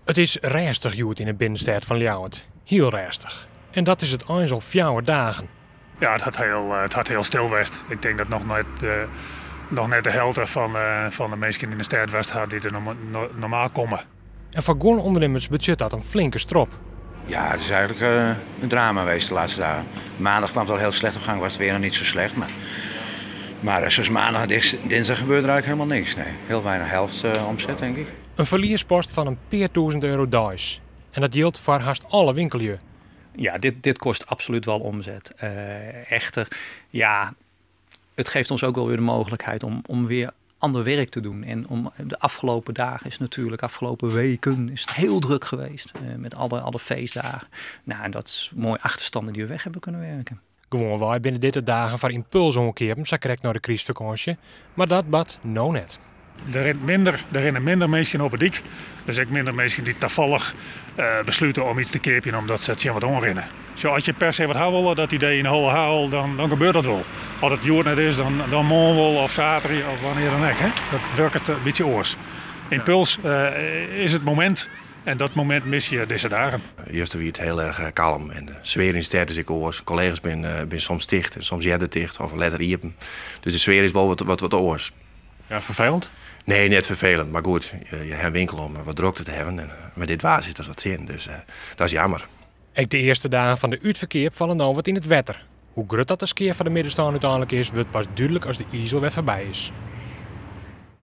Het is rustig joet in de binnenstad van Ljouwert. Heel rustig. En dat is het eens al 4 dagen. Ja, het had heel stil werd. Ik denk dat nog net de helft van de mensen in de stad was die er normaal komen. En voor gewoon ondernemers betekent dat een flinke strop. Ja, het is eigenlijk een drama geweest de laatste dagen. Maandag kwam het al heel slecht op gang, was het weer nog niet zo slecht. Maar zoals maandag en dinsdag gebeurde er eigenlijk helemaal niks. Nee. Heel weinig helft omzet, denk ik. Een verlierspost van een paar duizend euro daags. En dat geldt voor haast alle winkeliers. Ja, dit kost absoluut wel omzet. Echter, ja, het geeft ons ook wel weer de mogelijkheid om weer ander werk te doen. En de afgelopen dagen is natuurlijk, afgelopen weken is het heel druk geweest. Met alle feestdagen. Nou, en dat is mooie achterstanden die we weg hebben kunnen werken. Gewoon wij binnen dit dagen voor impuls omkeren, zo krijg naar de crisis. Maar dat bad nou net. Er rennen minder mensen op het dik. Dus ook minder mensen die toevallig besluiten om iets te kepen omdat ze het zien wat onrennen. Zo, als je per se wat hebben willen, dat idee in de holle haal, dan gebeurt dat wel. Als het jood net is, dan morgen wel of zaterdag of wanneer dan ook. Hè? Dat werkt het een beetje oors. Impuls is het moment. En dat moment mis je deze dagen. Eerst wie het heel erg kalm en de sfeer in de stad is ik oors. Collega's ben soms dicht en soms jij dicht of letter iepen. Dus de sfeer is wel wat oors. Ja, vervelend? Nee, net vervelend, maar goed. Je hebt een winkel om wat drukte te hebben. En met dit waar zit er wat zin, dus dat is jammer. Ook de eerste dagen van de uitverkeer vallen nou wat in het wetter. Hoe grut dat de skeer van de middenstand uiteindelijk is, wordt pas duidelijk als de ijzel weer voorbij is.